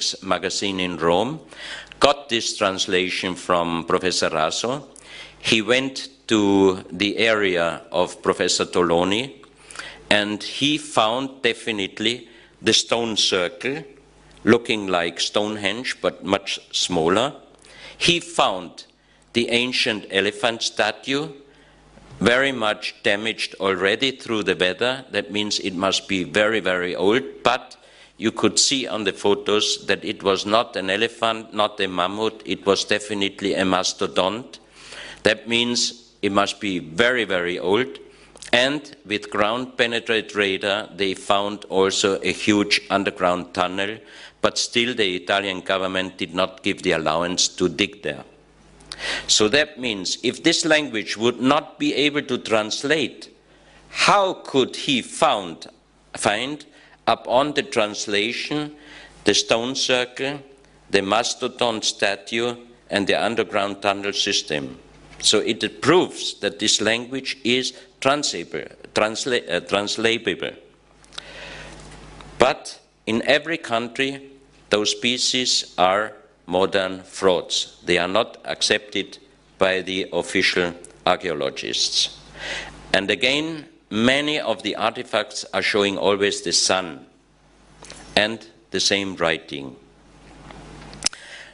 Phoenix magazine in Rome, got this translation from Professor Raso. He went to the area of Professor Toloni, and he found definitely the stone circle, looking like Stonehenge, but much smaller. He found the ancient elephant statue, very much damaged already through the weather. That means it must be very, very old, but you could see on the photos that it was not an elephant, not a mammoth, it was definitely a mastodont. That means it must be very, very old. And with ground penetrate radar, they found also a huge underground tunnel, but still the Italian government did not give the allowance to dig there. So that means if this language would not be able to translate, how could he find upon the translation the stone circle, the mastodon statue, and the underground tunnel system? So it proves that this language is translatable. But in every country, those species are modern frauds. They are not accepted by the official archaeologists. And again, many of the artifacts are showing always the sun and the same writing.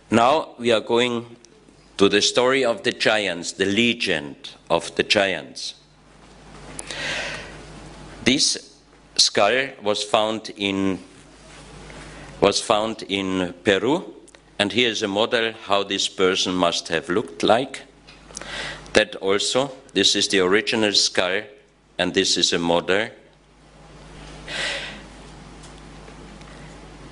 Now we are going to the story of the giants, the legend of the giants. This skull was found in Peru, and here is a model how this person must have looked like. That also, this is the original skull, and this is a model.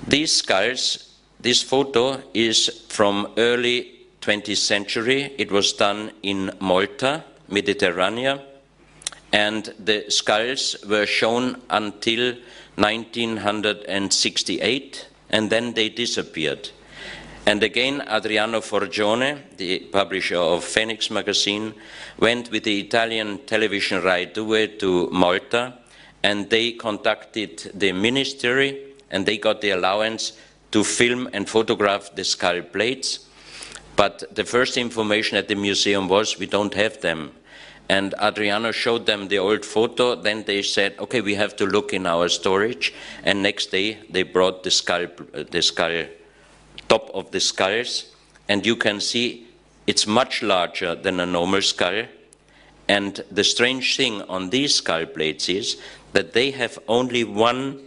These skulls, this photo is from early 20th century. It was done in Malta, Mediterranean, and the skulls were shown until 1968, and then they disappeared. And again, Adriano Forgione, the publisher of Phoenix magazine, went with the Italian television Rai Due to Malta, and they contacted the ministry, and they got the allowance to film and photograph the skull plates. But the first information at the museum was, we don't have them. And Adriano showed them the old photo. Then they said, okay, we have to look in our storage. And next day, they brought the skull, top of the skulls. And you can see it's much larger than a normal skull. And the strange thing on these skull plates is that they have only one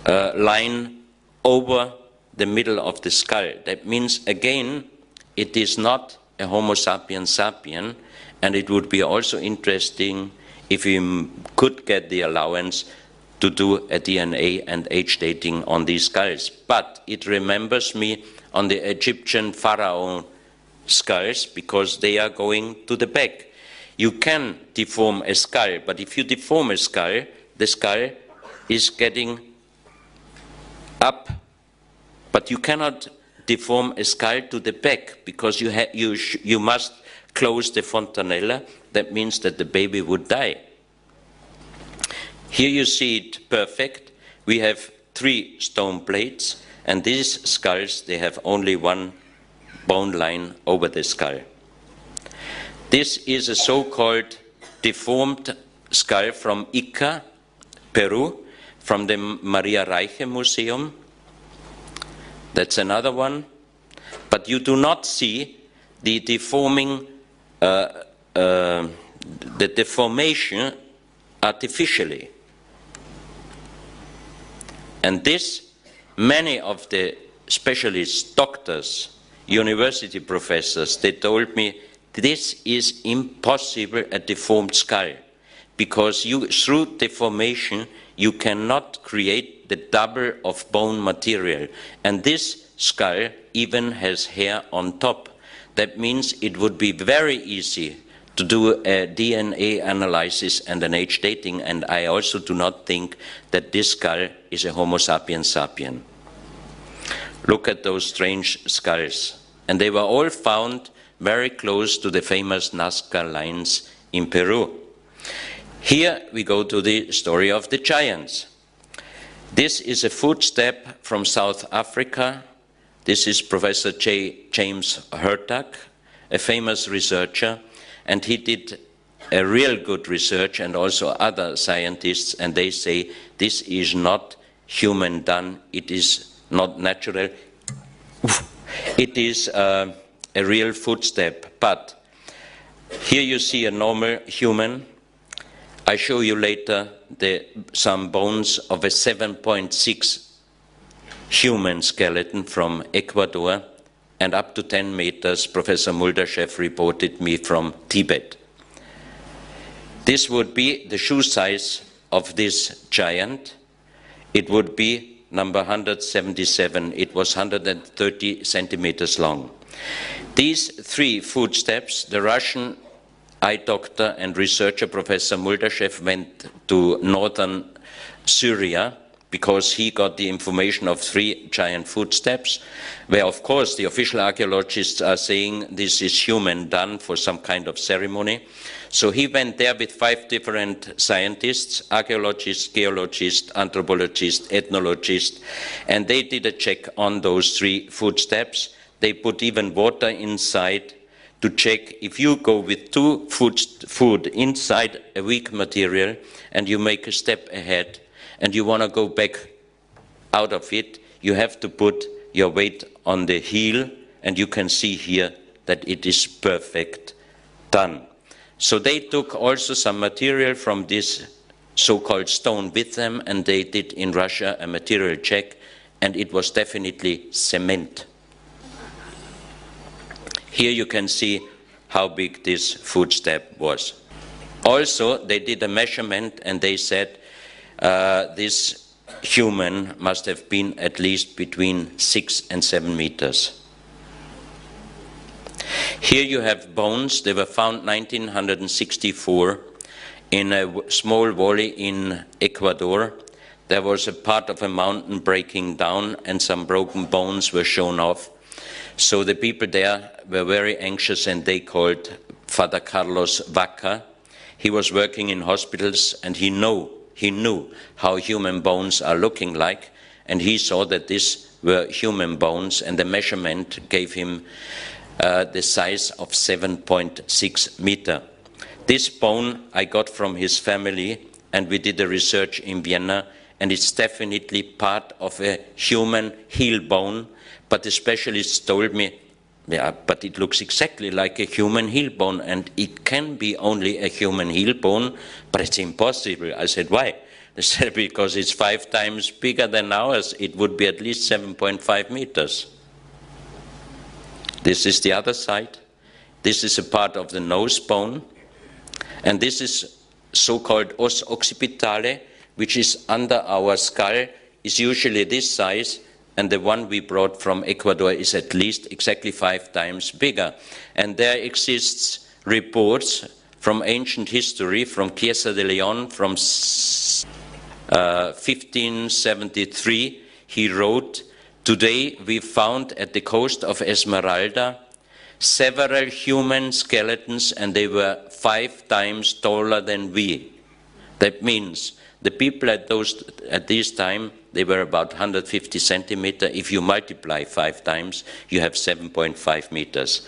line over the middle of the skull. That means, again, it is not a Homo sapiens sapien, and it would be also interesting if we could get the allowance to do a DNA and age dating on these skulls. But it remembers me on the Egyptian pharaoh skulls, because they are going to the back. You can deform a skull, but if you deform a skull, the skull is getting up. But you cannot deform a skull to the back, because you must close the fontanella. That means that the baby would die. Here you see it perfect. We have 3 stone plates, and these skulls, they have only one bone line over the skull. This is a so-called deformed skull from Ica, Peru, from the Maria Reiche Museum. That's another one. But you do not see the deforming, the deformation artificially. And this, many of the specialists, doctors, university professors, they told me, this is impossible, a deformed skull, because through deformation, you cannot create the double of bone material. And this skull even has hair on top. That means it would be very easy to do a DNA analysis and an age dating, and I also do not think that this skull is a Homo sapiens sapien. Look at those strange skulls. And they were all found very close to the famous Nazca lines in Peru. Here we go to the story of the giants. This is a footstep from South Africa. This is Professor James Hurtak, a famous researcher, and he did a real good research, and also other scientists, and they say this is not human done, it is not natural, it is a real footstep. But here you see a normal human. I show you later some bones of a 7.6 human skeleton from Ecuador, and up to 10 meters, Professor Muldashev reported me from Tibet. This would be the shoe size of this giant. It would be number 177. It was 130 centimeters long. These three footsteps, the Russian eye doctor and researcher Professor Muldashev went to northern Syria because he got the information of three giant footsteps, where of course the official archaeologists are saying this is human done for some kind of ceremony. So he went there with 5 different scientists, archaeologists, geologists, anthropologists, ethnologists, and they did a check on those 3 footsteps. They put even water inside to check if you go with 2 foot inside a weak material and you make a step ahead and you want to go back out of it, you have to put your weight on the heel, and you can see here that it is perfect done. So they took also some material from this so-called stone with them, and they did in Russia a material check, and it was definitely cement. Here you can see how big this footstep was. Also, they did a measurement, and they said this human must have been at least between 6 and 7 meters. Here you have bones. They were found 1964 in a small valley in Ecuador. There was a part of a mountain breaking down and some broken bones were shown off. So the people there were very anxious, and they called Father Carlos Vaca. He was working in hospitals, and he knew how human bones are looking like, and he saw that these were human bones, and the measurement gave him the size of 7.6 meters. This bone I got from his family, and we did a research in Vienna, and it's definitely part of a human heel bone, but the specialists told me, yeah, but it looks exactly like a human heel bone, and it can be only a human heel bone, but it's impossible. I said, why? They said, because it's 5 times bigger than ours. It would be at least 7.5 meters. This is the other side. This is a part of the nose bone, and this is so-called os occipitale, which is under our skull, is usually this size, and the one we brought from Ecuador is at least exactly 5 times bigger. And there exists reports from ancient history, from Chiesa de Leon, from 1573. He wrote, "Today we found at the coast of Esmeralda several human skeletons, and they were 5 times taller than we." That means the people at this time, they were about 150 centimeters. If you multiply 5 times, you have 7.5 meters.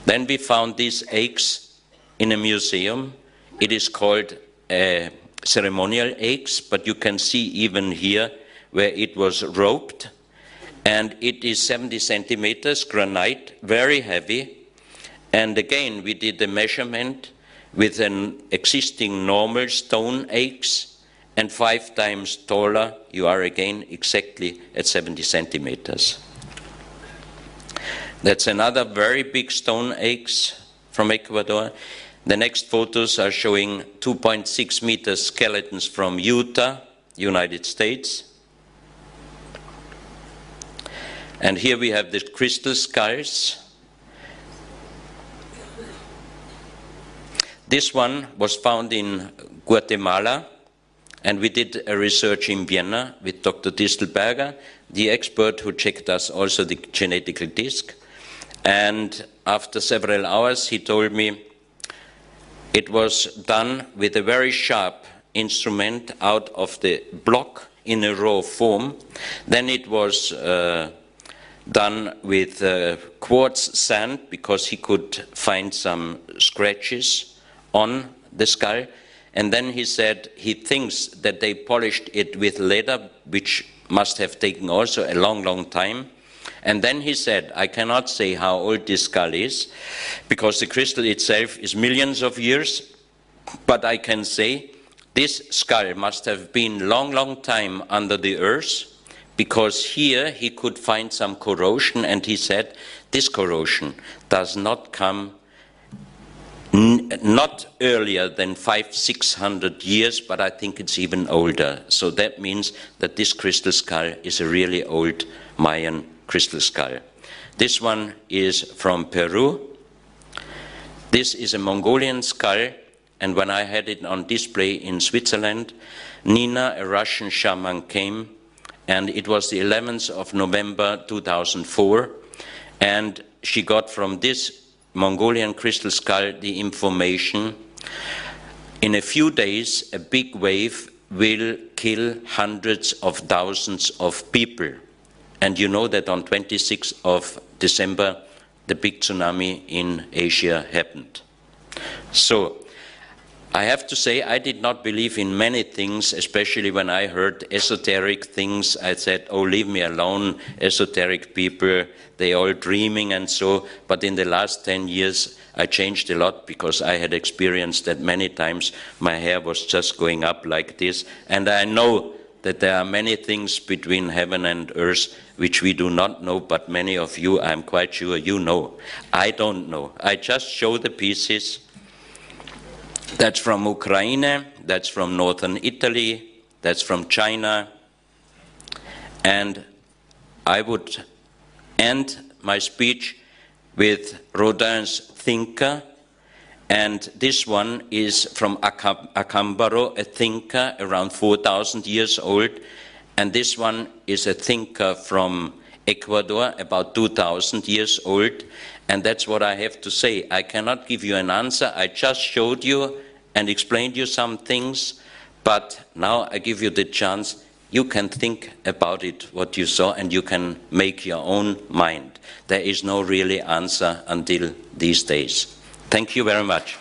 Then we found these eggs in a museum. It is called ceremonial eggs, but you can see even here where it was roped. And it is 70 centimeters, granite, very heavy. And again, we did the measurement with an existing normal stone eggs, and 5 times taller, you are again exactly at 70 centimeters. That's another very big stone eggs from Ecuador. The next photos are showing 2.6 meter skeletons from Utah, United States. And here we have the crystal skulls. This one was found in Guatemala, and we did a research in Vienna with Dr. Distelberger, the expert who checked us also the genetical disc. And after several hours, he told me it was done with a very sharp instrument out of the block in a raw form. Then it was done with quartz sand, because he could find some scratches on the skull. And then he said he thinks that they polished it with leather, which must have taken also a long, long time. And then he said, I cannot say how old this skull is, because the crystal itself is millions of years, but I can say this skull must have been long, long time under the earth, because here he could find some corrosion, and he said this corrosion does not come not earlier than 500–600 years, but I think it's even older. So that means that this crystal skull is a really old Mayan crystal skull. This one is from Peru. This is a Mongolian skull, and when I had it on display in Switzerland, Nina, a Russian shaman, came, and it was the 11th of November 2004, and she got from this Mongolian crystal skull the information: in a few days a big wave will kill hundreds of thousands of people. And you know that on 26th of December the big tsunami in Asia happened. So I have to say, I did not believe in many things, especially when I heard esoteric things. I said, oh, leave me alone, esoteric people, they all dreaming and so. But in the last 10 years, I changed a lot, because I had experienced that many times my hair was just going up like this. And I know that there are many things between heaven and earth which we do not know, but many of you, I'm quite sure you know. I don't know. I just show the pieces. That's from Ukraine, that's from northern Italy, that's from China. And I would end my speech with Rodin's Thinker, and this one is from Acambaro, a thinker around 4,000 years old, and this one is a thinker from Ecuador, about 2,000 years old. And that's what I have to say. I cannot give you an answer. I just showed you and explained you some things, but now I give you the chance. You can think about it, what you saw, and you can make your own mind. There is no really answer until these days. Thank you very much.